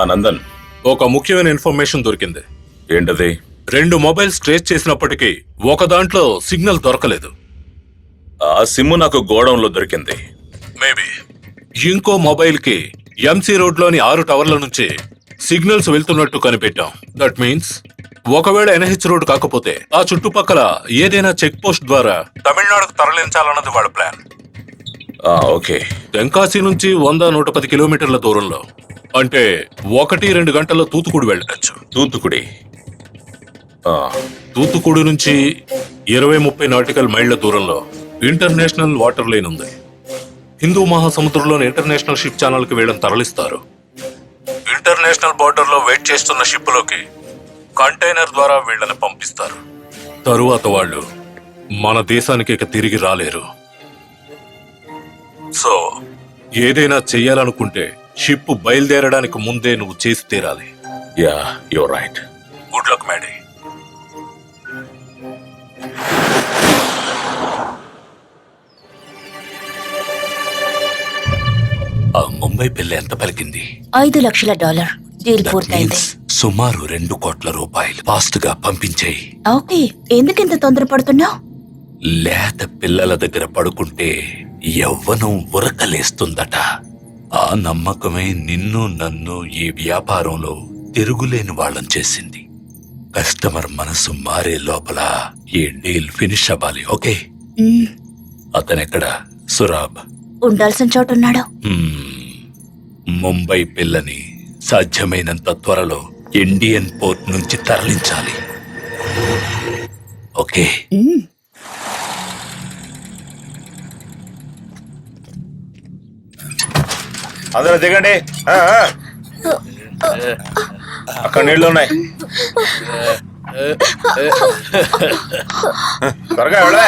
నందన్, ఒక ముఖ్యమైన ఇన్ఫర్మేషన్ దొరికింది. ఏంటది? 2 మొబైల్స్ ట్రేస్ చేసినప్పటికీ ఒక దాంట్లో సిగ్నల్ దొరకలేదు. ఆ సిమ్ నాకు గోడౌన్ లో దొరికింది. మేబీ ఇంకో మొబైల్ కి ఎంసీ రోడ్ లోని 6 టవర్ల నుంచి సిగ్నల్స్ వెళ్తున్నట్టు కనిపెట్టాం. దట్ మీన్స్ ఒకవేళ ఎన్హెచ్ రోడ్ కాకపోతే ఆ చుట్టుపక్కల ఏదైనా చెక్ పోస్ట్ ద్వారా తమిళనాడుకు తరలించాలన్నది వాళ్ళ ప్లాన్. ఓకే. తెంకాసి నుంచి 100-110 కిలోమీటర్ల దూరంలో, అంటే 1-2 గంటల్లో తూతుకుడి వెళ్ళచ్చు. తూత్తుకుడి. తూతుకుడి నుంచి 20-30 నాటికల్ మైళ్ల దూరంలో ఇంటర్నేషనల్ వాటర్ లైన్ ఉంది. హిందూ మహాసముద్రంలోని ఇంటర్నేషనల్ షిప్ ఛానల్ కి వీళ్ళని తరలిస్తారు. ఇంటర్నేషనల్ బార్డర్ లో వెయిట్ చేస్తున్న షిప్ లోకి కంటైనర్ ద్వారా వీళ్ళని పంపిస్తారు. తరువాత వాళ్ళు మన దేశానికి ఇక తిరిగి రాలేరు. సో ఏదైనా చెయ్యాలనుకుంటే షిప్ బయలుదేరడానికి ముందే నువ్వు చేసి తీరాలి. Yeah, you're right. Good luck Maddy. ఆ ముంబై పిల్ల ఎంత పలికింది? $5 లక్షల డీల్ పూర్తయింది. సుమారు 2 కోట్ల రూపాయలు. ఫాస్ట్ గా పంపించేయి. ఓకే, ఎందుకింత తొందరపడుతున్నావు? లేత పిల్లల దగ్గర పడుకుంటే యవ్వనం ఉరకలేస్తుందట. ఆ నమ్మకమే నిన్ను నన్ను ఈ వ్యాపారంలో తిరుగులేని వాళ్ళం చేసింది. కస్టమర్ మనసు మారే లోపల ఈ డీల్ ఫినిష్ అవ్వాలి. ఓకే? అతనెక్కడ? సురాబ్ ఉండాల్సిన చోటు ఉన్నాడు. ముంబై పిల్లని సాధ్యమైనంత త్వరలో ఇండియన్ పోర్ట్ నుంచి తరలించాలి. ఓకే? అందరూ దిగండి. అక్కడ నీళ్లు ఉన్నాయి. త్వరగా వెళ్ళే.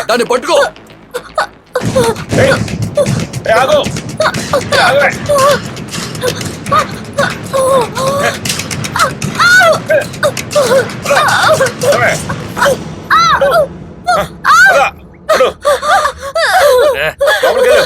దాన్ని పట్టుకో. ఆగు. కావాలి. వదిలి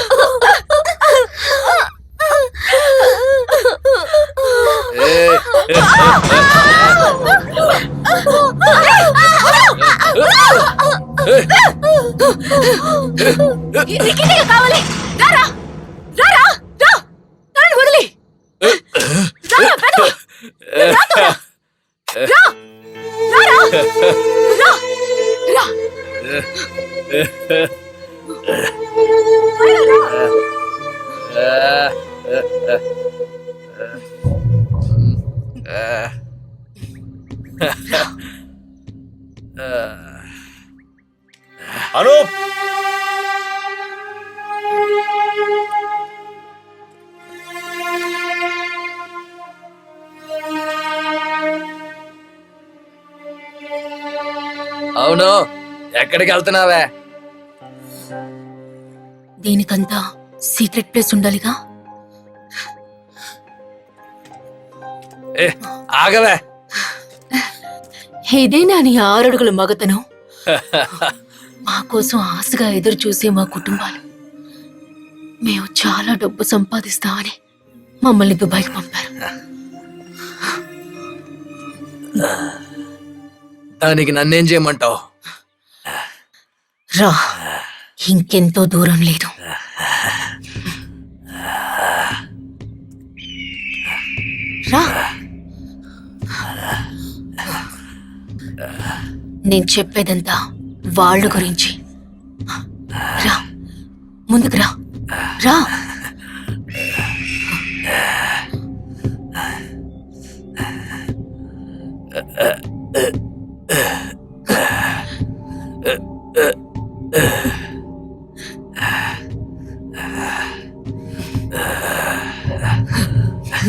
అనూప్, అవును, ఎక్కడికి వెళ్తున్నావే? దీనికంతా సీక్రెట్ ప్లేస్ ఉండాలిగా. ఆగవే. ఇదేనా నీ 6 అడుగుల మగతనం? మా కోసం ఆశగా ఎదురు చూసే మా కుటుంబాలు మేము చాలా డబ్బు సంపాదిస్తామని మమ్మల్ని దుబాయ్కి పంపారు. దానికి నన్నేం చేయమంటావు? రా, ఇంకెంతో దూరం లేదు. రా, నేను చెప్పేదంతా వాళ్ళ గురించి. రా, ముందుకు రా. రా.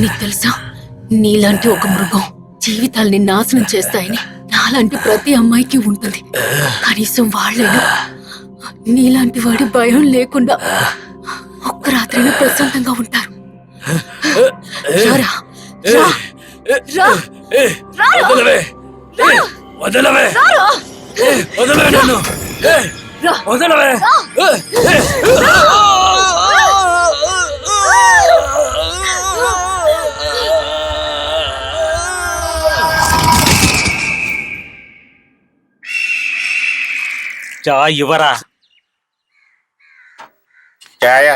నీకు తెలుసా, నీలాంటి ఒక మృగం జీవితాల్ని నాశనం చేస్తాయని నాలాంటి ప్రతి అమ్మాయికి ఉంటుంది. కనీసం వాళ్ళైనా నీలాంటి వాడి భయం లేకుండా ఒక్క రాత్రైనా ప్రశాంతంగా ఉంటారు. రా వదలవే వదలవే వదలవే నన్ను రా వదలవే చాయ్ ఇవ్వరా. చాయ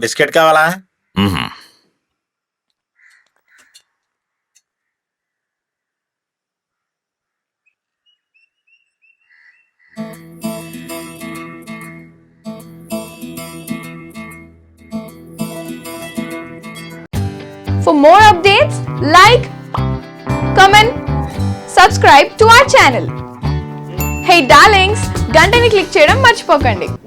బిస్కెట్ కావాలా? For more updates, like, comment, subscribe to our channel. Hey darlings, గంటని click చేయడం మర్చిపోకండి.